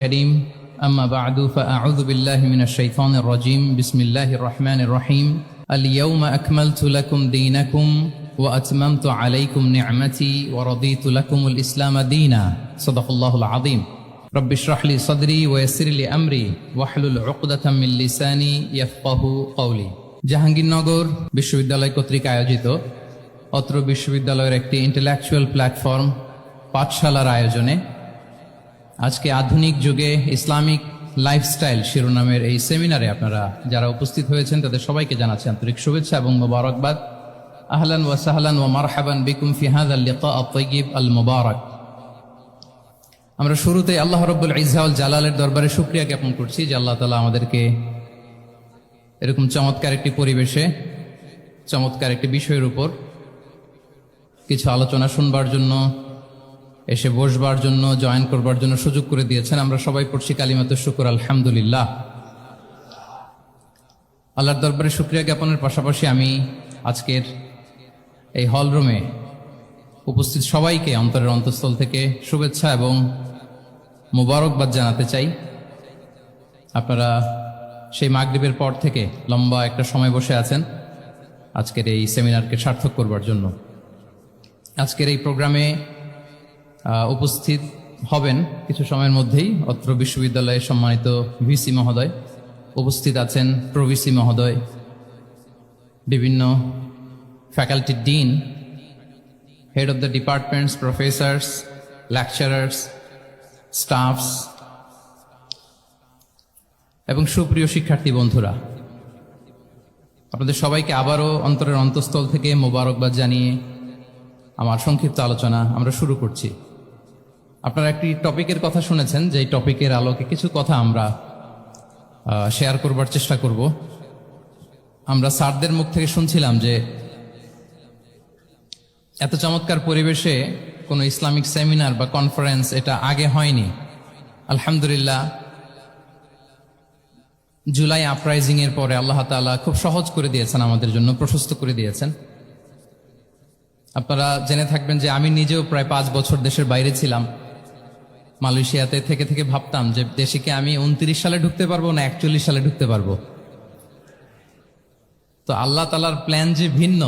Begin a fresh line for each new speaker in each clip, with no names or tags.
كريم أما بعد فأعوذ بالله من الشيطان الرجيم بسم الله الرحمن الرحيم اليوم أكملت لكم دينكم وأتممت عليكم نعمتي ورضيت لكم الإسلام دينا صدق الله العظيم رب اشرح لي صدري ويسر لي أمري واحلل عقدة من لساني يفقه قولي জাহাঙ্গীরনগর বিশ্ববিদ্যালয় কর্তৃক আয়োজিত অত্র বিশ্ববিদ্যালয়ের একটি ইন্টেলেকচুয়াল প্ল্যাটফর্ম পাঠশালার আয়োজনে আজকে আধুনিক যুগে ইসলামিক লাইফস্টাইল শিরোনামের এই সেমিনারে আপনারা যারা উপস্থিত হয়েছেন তাদের সবাইকে জানাচ্ছি আন্তরিক শুভেচ্ছা এবং মোবারকবাদ। আহলান ওয়া সাহলান ওয়া মারহাবান বিকুম ফি হাযাল লিকা আত-তাইয়িব আল মুবারাক। আমরা শুরুতে আল্লাহ রাব্বুল ইজ্জা ওয়াল জালালের দরবারে শুকরিয়া জ্ঞাপন করছি যে আল্লাহ তাআলা আমাদেরকে এরকম চমৎকার একটি পরিবেশে চমৎকার একটি বিষয়ের উপর কিছু আলোচনা শুনবার জন্য, এসে বসবার জন্য, জয়েন করবার জন্য সুযোগ করে দিয়েছেন। আমরা সবাই পড়ছি কালিমাতুশ শুকর আলহামদুলিল্লাহ। আল্লাহর দরবারে শুকরিয়া জ্ঞাপনের পাশাপাশি আমি আজকের এই হল রুমে উপস্থিত সবাইকে অন্তরের অন্তঃস্থল থেকে শুভেচ্ছা এবং মোবারকবাদ জানাতে চাই। আপনারা সেই মাগরিবের পর থেকে লম্বা একটা সময় বসে আছেন আজকের এই সেমিনারকে সার্থক করবার জন্য। আজকের এই প্রোগ্রামে উপস্থিত হবেন কিছু সময়ের মধ্যেই অত্র বিশ্ববিদ্যালয়ের সম্মানিত ভিসি মহোদয়, উপস্থিত আছেন প্রভিসি মহোদয়, বিভিন্ন faculty dean, head of the departments, professors, lecturers, stuffs এবং সুপ্রিয় শিক্ষার্থী বন্ধুরা, আপনাদের সবাইকে আবারও অন্তরের অন্তঃস্থল থেকে মোবারকবাদ জানিয়ে আমার সংক্ষিপ্ত আলোচনা আমরা শুরু করছি। আপনারা একটি টপিকের কথা শুনেছেন, যে টপিকের আলোকে কিছু কথা আমরা শেয়ার করবার চেষ্টা করব। আমরা স্যারদের মুখ থেকে শুনছিলাম যে এত চমৎকার পরিবেশে কোনো ইসলামিক সেমিনার বা কনফারেন্স এটা আগে হয়নি। আলহামদুলিল্লাহ, জুলাই আপরাইজিং এর পরে আল্লাহ তাআলা খুব সহজ করে দিয়েছেন, আমাদের জন্য প্রশস্ত করে দিয়েছেন। আপনারা জেনে থাকবেন যে আমি নিজেও প্রায় 5 বছর দেশের বাইরে ছিলাম। মালয়েশিয়াতে থেকে থেকে ভাবতাম যে দেশে কি আমি 29 সালে ঢুকতে পারবো না 41 সালে ঢুকতে পারবো। তো আল্লাহ তাআলার প্ল্যান যে ভিন্ন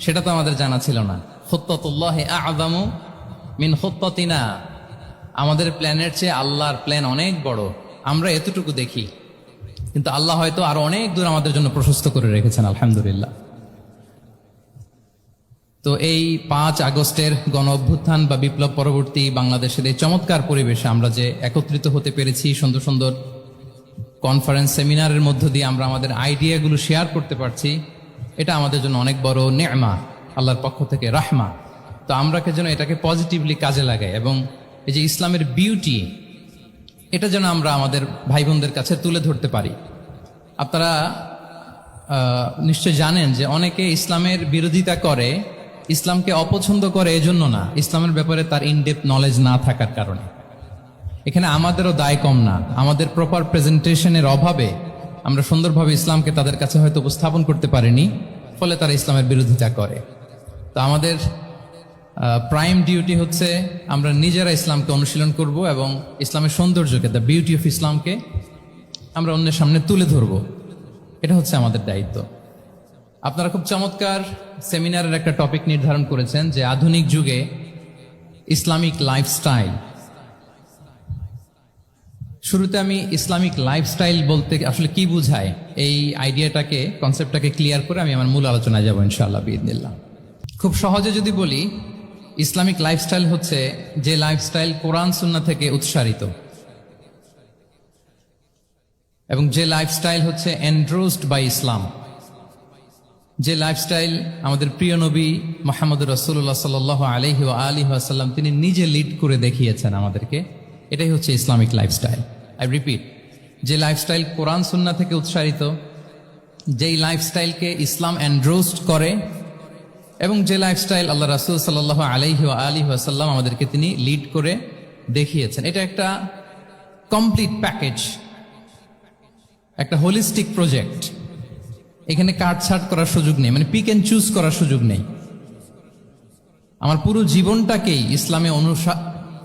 সেটা তো আমাদের জানা ছিল না। খুত্তাতুল্লাহি আ'যামু মিন খুত্তাতিনা, আমাদের প্ল্যানের চেয়ে আল্লাহর প্ল্যান অনেক বড়। আমরা এতটুকু দেখি, কিন্তু আল্লাহ হয়তো আরো অনেক দূর আমাদের জন্য প্রশস্ত করে রেখেছেন। আলহামদুলিল্লাহ। তো এই 5 আগস্টের গণ অভ্যুত্থান বা বিপ্লব পরবর্তী বাংলাদেশের এই চমৎকার পরিবেশে আমরা যে একত্রিত হতে পেরেছি, সুন্দর সুন্দর কনফারেন্স সেমিনারের মধ্য দিয়ে আমরা আমাদের আইডিয়াগুলো শেয়ার করতে পারছি, এটা আমাদের জন্য অনেক বড় নেমা, আল্লাহর পক্ষ থেকে রাহমা। তো আমরা যেন এটাকে পজিটিভলি কাজে লাগাই এবং এই যে ইসলামের বিউটি, এটা যেন আমরা আমাদের ভাই বোনদের কাছে তুলে ধরতে পারি। আপনারা নিশ্চয় জানেন যে অনেকে ইসলামের বিরোধিতা করে, ইসলামকে অপছন্দ করে এজন্য না, ইসলামের ব্যাপারে তার ইনডেপথ নলেজ না থাকার কারণে। এখানে আমাদেরও দায় কম না, আমাদের প্রপার প্রেজেন্টেশনের অভাবে আমরা সুন্দরভাবে ইসলামকে তাদের কাছে হয়তো উপস্থাপন করতে পারিনি, ফলে তারা ইসলামের বিরোধিতা করে। তো আমাদের প্রাইম ডিউটি হচ্ছে আমরা নিজেরা ইসলামকে অনুশীলন করব এবং ইসলামের সৌন্দর্যকে, দ্য বিউটি অফ ইসলামকে আমরা অন্যের সামনে তুলে ধরব। এটা হচ্ছে আমাদের দায়িত্ব। আপনারা খুব চমৎকার সেমিনারের একটা টপিক নির্ধারণ করেছেন যে আধুনিক যুগে ইসলামিক লাইফস্টাইল। শুরুতে আমি ইসলামিক লাইফস্টাইল বলতে আসলে কি বোঝায় এই আইডিয়াটাকে, কনসেপ্টটাকে ক্লিয়ার করে আমি আমার মূল আলোচনায় যাব ইনশাআল্লাহ বিইذনিল্লাহ। খুব সহজে যদি বলি, ইসলামিক লাইফস্টাইল হচ্ছে যে লাইফস্টাইল কোরআন সুন্নাহ থেকে উৎসারিত এবং যে লাইফস্টাইল হচ্ছে এন্ডোর্সড বাই ইসলাম, যে লাইফস্টাইল আমাদের প্রিয় নবী মুহাম্মদুর রাসূলুল্লাহ সাল্লাল্লাহু আলাইহি ওয়া আলিহি ওয়াসাল্লাম তিনি নিজে লিড করে দেখিয়েছেন আমাদেরকে, এটাই হচ্ছে ইসলামিক লাইফস্টাইল। আই রিপিট, যে লাইফস্টাইল কোরআন সুন্নাহ থেকে উৎসারিত, যেই লাইফস্টাইলকে ইসলাম এন্ডোর্সড করে এবং যে লাইফস্টাইল আল্লাহ রাসূল সাল্লাল্লাহু আলাইহি ওয়া আলিহি ওয়াসাল্লাম আমাদেরকে তিনি লিড করে দেখিয়েছেন, এটা একটা কমপ্লিট প্যাকেজ, একটা হোলিস্টিক প্রজেক্ট। এখানে কাটছাট করার সুযোগ নেই, মানে পিক এন্ড চুজ করার সুযোগ নেই। আমার পুরো জীবনটাকেই ইসলামে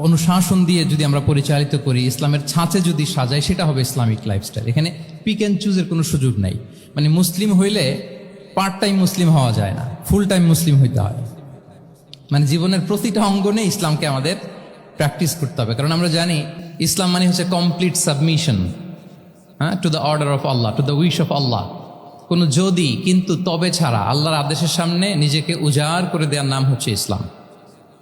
অনুশাসন দিয়ে যদি আমরা পরিচালিত করি, ইসলামের ছাঁচে যদি সাজাই, সেটা হবে ইসলামিক লাইফস্টাইল। এখানে পিক অ্যান্ড চুজের কোনো সুযোগ নাই। মানে মুসলিম হইলে পার্ট টাইম মুসলিম হওয়া যায় না, ফুল টাইম মুসলিম হইতে হয়। মানে জীবনের প্রতিটা অঙ্গনে ইসলামকে আমাদের প্র্যাকটিস করতে হবে। কারণ আমরা জানি ইসলাম মানে হচ্ছে কমপ্লিট সাবমিশন, হ্যাঁ, to the order of Allah, to the wish of Allah. কোনো যদি, কিন্তু, তবে ছাড়া আল্লাহর আদেশের সামনে নিজেকে উজাড় করে দেওয়ার নাম হচ্ছে ইসলাম।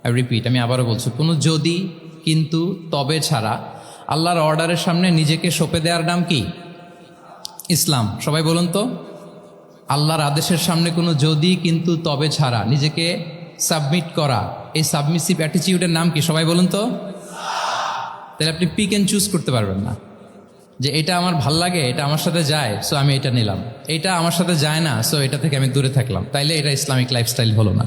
আই রিপিট, আমি আবারও বলছি, কোনো যদি, কিন্তু, তবে ছাড়া আল্লাহর অর্ডারের সামনে নিজেকে সঁপে দেওয়ার নাম কি? ইসলাম। সবাই বলুন তো, আল্লাহর আদেশের সামনে কোনো যদি, কিন্তু, তবে ছাড়া নিজেকে সাবমিট করা, এই সাবমিসিভ অ্যাটিটিউডের নাম কি? সবাই বলুন তো। তাহলে আপনি পিক অ্যান্ড চুজ করতে পারবেন না যে এটা আমার ভাল লাগে, এটা আমার সাথে যায়, সো আমি এটা নিলাম, এটা আমার সাথে যায় না, সো এটা থেকে আমি দূরে থাকলাম, তাইলে এটা ইসলামিক লাইফস্টাইল হলো না।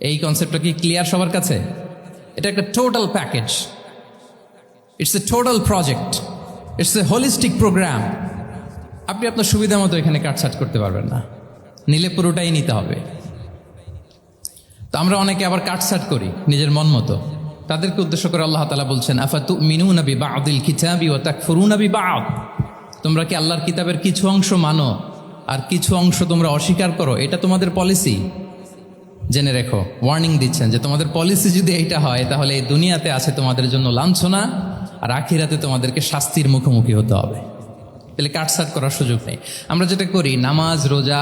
এই কনসেপ্টটা কি ক্লিয়ার সবার কাছে? এটা একটা total package, it's a total project, it's a holistic program. আপনি আপনার সুবিধা মতো এখানে কাটছাট করতে পারবেন না, নিলে পুরোটাই নিতে হবে। তো আমরা অনেকে আবার কাটছাট করি নিজের মন মতো। তাদেরকে উদ্দেশ্য করে আল্লাহ তাআলা বলছেন, আফাতুমিনুনা বিবাদিল কিতাবি ওয়া তাকফুরুনা বিবাদ। তোমরা কি আল্লাহর কিতাবের কিছু অংশ মানো আর কিছু অংশ তোমরা অস্বীকার করো? এটা তোমাদের পলিসি। জেনে রেখো, ওয়ার্নিং দিচ্ছেন যে তোমাদের পলিসি যদি এইটা হয়, তাহলে এই দুনিয়াতে আছে তোমাদের জন্য লাঞ্ছনা, আর আখিরাতে তোমাদেরকে শাস্তির মুখোমুখি হতে হবে। তাহলে কাটছাট করার সুযোগ নেই। আমরা যেটা করি, নামাজ, রোজা,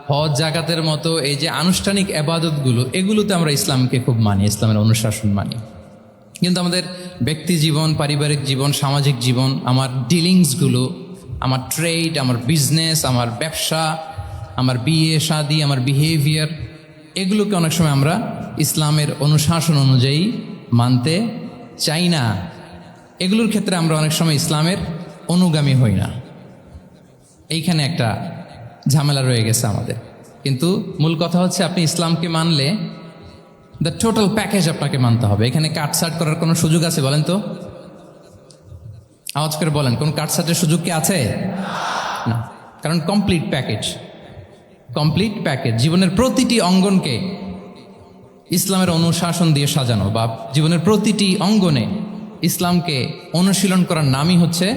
হজ, জাকাতের মতো এই যে আনুষ্ঠানিক এবাদতগুলো, এগুলোতে আমরা ইসলামকে খুব মানি, ইসলামের অনুশাসন মানি। কিন্তু আমাদের ব্যক্তি জীবন, পারিবারিক জীবন, সামাজিক জীবন, আমার ডিলিংসগুলো, আমার ট্রেড, আমার বিজনেস, আমার ব্যবসা, আমার বিয়ে শাদী, আমার বিহেভিয়ার, এগুলোকে অনেক সময় আমরা ইসলামের অনুশাসন অনুযায়ী মানতে চাই না। এগুলোর ক্ষেত্রে আমরা অনেক সময় ইসলামের অনুগামী হই না। এইখানে একটা ঝামেলা রয়ে গেছে আমাদের। কিন্তু মূল কথা হচ্ছে, আপনি ইসলামকে মানলে দ্য টোটাল প্যাকেজ আপনাকে মানতে হবে। এখানে কাটছাট করার কোনো সুযোগ আছে বলেন তো? আওয়াজ করে বলেন, কোন কাটছাটের সুযোগ কি আছে? না, কারণ কমপ্লিট প্যাকেজ, কমপ্লিট প্যাকেজ। জীবনের প্রতিটি অঙ্গনকে ইসলামের অনুশাসন দিয়ে সাজানো, বা জীবনের প্রতিটি অঙ্গনে ইসলামকে অনুশীলন করার নামই হচ্ছে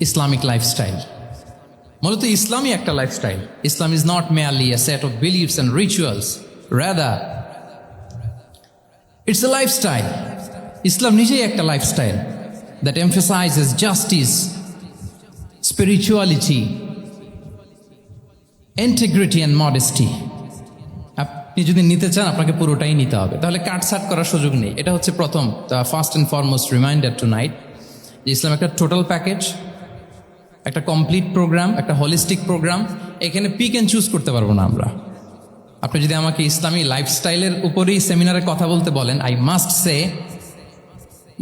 ইসলামিক লাইফস্টাইল। মূলত ইসলামই একটা lifestyle. Islam is not merely a set of beliefs and rituals, rather it's a lifestyle. ইসলাম নিজেই একটা lifestyle that emphasizes justice, spirituality, integrity and modesty. আপনি যদি নিতে চান, আপনাকে পুরোটাই নিতে হবে, তাহলে কাটছাট করার সুযোগ নেই। এটা হচ্ছে প্রথম, first and foremost reminder tonight, যে ইসলাম একটা টোটাল প্যাকেজ, একটা কমপ্লিট প্রোগ্রাম, একটা হোলিস্টিক প্রোগ্রাম। এখানে পিক অ্যান্ড চুজ করতে পারবো না আমরা। আপনি যদি আমাকে ইসলামী লাইফস্টাইলের উপরেই সেমিনারে কথা বলতে বলেন, I must say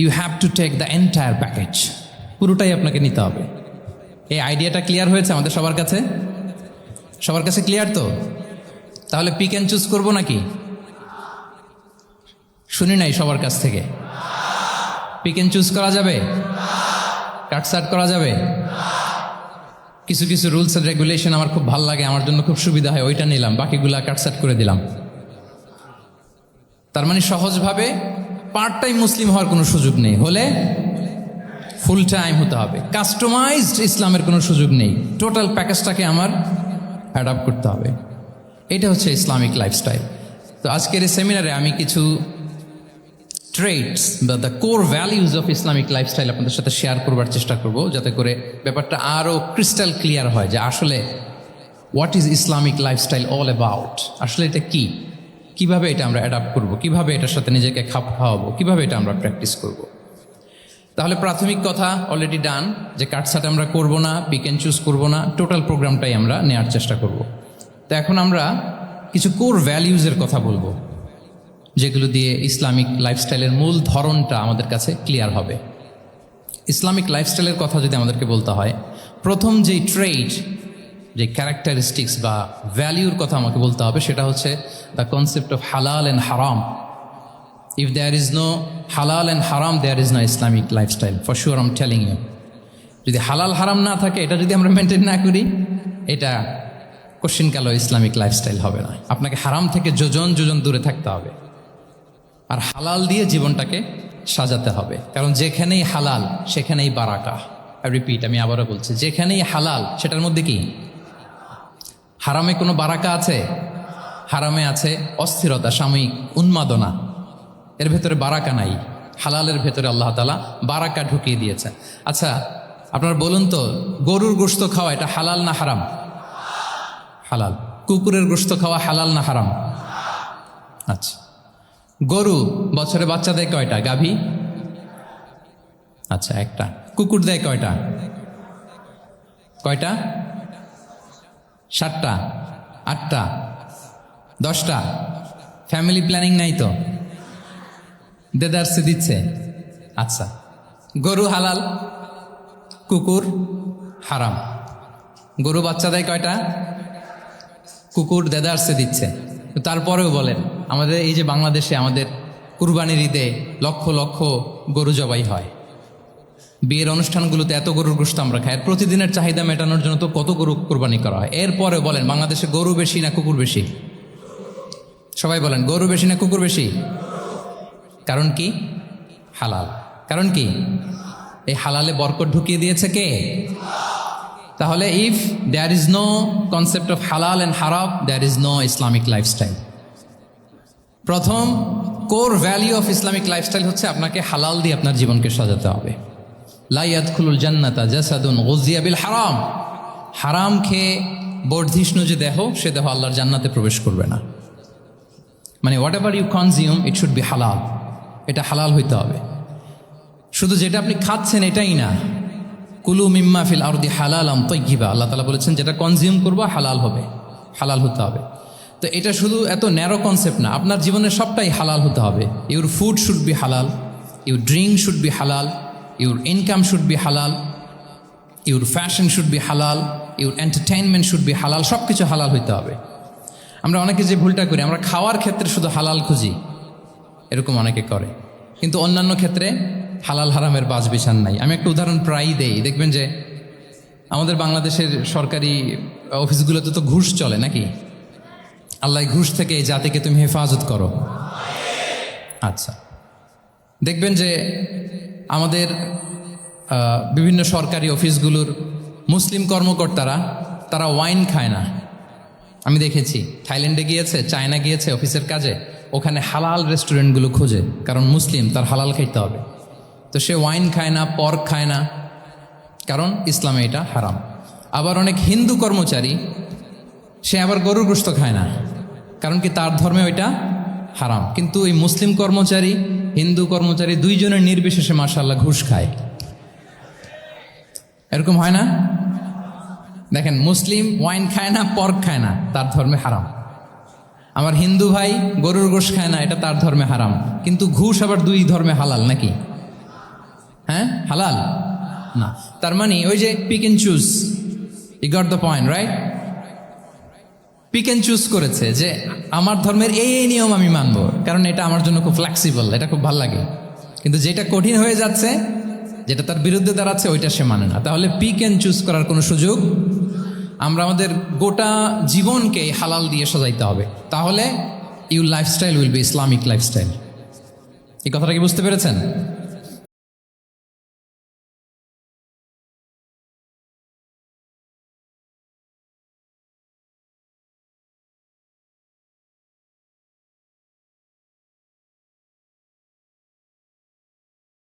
you have to take the entire package. পুরোটাই আপনাকে নিতে হবে। এই আইডিয়াটা ক্লিয়ার হয়েছে আমাদের সবার কাছে? সবার কাছে ক্লিয়ার তো? তাহলে পিক অ্যান্ড চুজ করবো নাকি? শুনি নাই সবার কাছ থেকে। পিক অ্যান্ড চুজ করা যাবে? কাটছাট করা যাবে? কিছু কিছু রুলস এন্ড রেগুলেশন আমার খুব ভালো লাগে, আমার জন্য খুব সুবিধা হয়, ওইটা নিলাম, বাকিগুলা কাটছাট করে দিলাম। তার মানে সহজভাবে পার্ট টাইম মুসলিম হওয়ার কোনো সুযোগ নেই, হলে ফুল টাইম হতে হবে। কাস্টমাইজড ইসলামের কোনো সুযোগ নেই, টোটাল প্যাকেজটাকে আমার অ্যাডাপ্ট করতে হবে। এটা হচ্ছে ইসলামিক লাইফস্টাইল। তো আজকের এই সেমিনারে আমি কিছু ট্রেটস বা the core values of Islamic lifestyle আপনাদের সাথে শেয়ার করবার চেষ্টা করব, যাতে করে ব্যাপারটা আরও ক্রিস্টাল ক্লিয়ার হয় যে আসলে what is Islamic lifestyle all about. আসলে এটা কি, কিভাবে এটা আমরা অ্যাডাপ্ট করব, কিভাবে এটার সাথে নিজেকে খাপ খাওয়াবো, কিভাবে এটা আমরা প্র্যাকটিস করব। তাহলে প্রাথমিক কথা অলরেডি ডান, যে কাটছাট আমরা করব না, পিক অ্যান্ড চুজ করবো না, টোটাল প্রোগ্রামটাই আমরা নেওয়ার চেষ্টা করব। তো এখন আমরা কিছু কোর ভ্যালিউজের কথা বলবো, যেগুলো দিয়ে ইসলামিক লাইফস্টাইলের মূল ধরনটা আমাদের কাছে ক্লিয়ার হবে। ইসলামিক লাইফস্টাইলের কথা যদি আমাদেরকে বলতে হয়, প্রথম যেই ট্রেড, যে ক্যারেক্টারিস্টিক্স বা ভ্যালিউর কথা আমাকে বলতে হবে, সেটা হচ্ছে দ্য কনসেপ্ট অফ হালাল অ্যান্ড হারাম। ইফ দেয়ার ইজ নো হালাল অ্যান্ড হারাম, there is no Islamic lifestyle, for sure I am telling you. যদি হালাল হারাম না থাকে, এটা যদি আমরা মেনটেন না করি, এটা কোশ্চিন কালো ইসলামিক লাইফস্টাইল হবে না। আপনাকে হারাম থেকে যোজন যোজন দূরে থাকতে হবে, আর হালাল দিয়ে জীবনটাকে সাজাতে হবে, কারণ যেখানেই হালাল সেখানেই বারাকা। রিপিট, আমি আবারও বলছি, যেখানেই হালাল সেটার মধ্যে কি? হারামে কোনো বারাকা আছে? হারামে আছে অস্থিরতা, সাময়িক উন্মাদনা, এর ভেতরে বারাকা নাই। হালালের ভেতরে আল্লাহ তাআলা বারাকা ঢুকিয়ে দিয়েছেন। আচ্ছা, আপনারা বলুন তো, গরুর গোশত খাওয়া এটা হালাল না হারাম? হালাল। কুকুরের গোশত খাওয়া হালাল না হারাম? আচ্ছা, গরু বছরে বাচ্চা দেয় কয়টা? গাভী? আচ্ছা, একটা। কুকুর দেয় কয়টা? কয়টা? 7টা, 8টা, 10টা? ফ্যামিলি প্ল্যানিং নাই তো? দেদারসে দিচ্ছে। আচ্ছা, গরু হালাল, কুকুর হারাম। গরু বাচ্চা দেয় কয়টা? কুকুর দেদারসে দিচ্ছে। তারপরেও বলেন, আমাদের এই যে বাংলাদেশে আমাদের কুরবানির ঈদে লক্ষ লক্ষ গরু জবাই হয়, বিয়ের অনুষ্ঠানগুলোতে এত গরুর গোশত আমরা খাই, আর প্রতিদিনের চাহিদা মেটানোর জন্য তো কত গরু কোরবানি করা হয়। এরপরে বলেন, বাংলাদেশে গরু বেশি না কুকুর বেশি? সবাই বলেন, গরু বেশি না কুকুর বেশি? কারণ কি? হালাল। কারণ কি? এই হালালে বরকত ঢুকিয়ে দিয়েছে কে? তাহলে if there is no concept of হালাল অ্যান্ড হারাম, there is no Islamic lifestyle. প্রথম core value of Islamic lifestyle হচ্ছে আপনাকে হালাল দিয়ে আপনার জীবনকে সাজাতে হবে। লা ইয়াদখুলুল জান্নাতা জাসাদুন গুযিয়া বিল হারাম। হারাম খেয়ে বর্ধিষ্ণু যে দেহ, সে দেহ আল্লাহর জান্নাতে প্রবেশ করবে না। মানে whatever you consume, it should be হালাল। এটা হালাল হইতে হবে। শুধু যেটা আপনি খাচ্ছেন এটাই না, কুলু মিম্মা ফিল আরদি হালালাম তাইয়্যিবা, আল্লাহ তাআলা বলেছেন যেটা কনজিউম করবো হালাল হবে, হালাল হতে হবে। তো এটা শুধু এত ন্যারো কনসেপ্ট না, আপনার জীবনের সবটাই হালাল হতে হবে। ইউর ফুড শুড বি হালাল, ইউর ড্রিঙ্ক শুড বি হালাল, ইউর ইনকাম শুড বি হালাল, ইউর ফ্যাশন শুড বি হালাল, ইউর এন্টারটেইনমেন্ট শুড বি হালাল। সব কিছু হালাল হইতে হবে। আমরা অনেকে যে ভুলটা করি, আমরা খাওয়ার ক্ষেত্রে শুধু হালাল খুঁজি, এরকম অনেকে করে, কিন্তু অন্যান্য ক্ষেত্রে হালাল হারামের বাজ বিছান নাই। আমি একটা উদাহরণ প্রায়ই দেই, দেখবেন যে আমাদের বাংলাদেশের সরকারি অফিসগুলোতে তো ঘুষ চলে নাকি? আল্লাহ ঘুষ থেকে এই জাতিকে তুমি হেফাজত করো। আচ্ছা, দেখবেন যে আমাদের বিভিন্ন সরকারি অফিসগুলোর মুসলিম কর্মকর্তারা তারা ওয়াইন খায় না। আমি দেখেছি, থাইল্যান্ডে গিয়েছে, চায়না গিয়েছে অফিসের কাজে, ওখানে হালাল রেস্টুরেন্টগুলো খোঁজে, কারণ মুসলিম, তার হালাল খাইতে হবে। তো সে ওয়াইন খায় না, পর্ক খায় না, কারণ ইসলামে এটা হারাম। আবার অনেক হিন্দু কর্মচারী, সে আবার গরুর গোশত খায় না, কারণ কি তার ধর্মে ওইটা হারাম। কিন্তু এই মুসলিম কর্মচারী, হিন্দু কর্মচারী দুইজনের নির্বিশেষে মাশাআল্লাহ ঘুষ খায়। এরকম হয় না? দেখেন, মুসলিম ওয়াইন খায় না, পর্ক খায় না, তার ধর্মে হারাম। আমার হিন্দু ভাই গরুর গোশ খায় না, এটা তার ধর্মে হারাম। কিন্তু ঘুষ আবার দুই ধর্মে হালাল নাকি? হ্যাঁ, হালাল না। তার মানে ওই যে pick and choose, you got the point, right? Pick and choose করেছে যে আমার ধর্মের এই এই নিয়ম আমি মানব, কারণ এটা আমার জন্য খুব ফ্লেক্সিবল, এটা খুব ভালো লাগে। কিন্তু যেটা কঠিন হয়ে যাচ্ছে, যেটা তার বিরুদ্ধে দাঁড়াচ্ছে, ওইটা সে মানে না। তাহলে পিক এন্ড চুজ করার কোনো সুযোগ, আমরা আমাদের গোটা জীবনকে হালাল দিয়ে সাজাইতে হবে। তাহলে your lifestyle will be Islamic lifestyle. এই কথাটা কি বুঝতে পেরেছেন?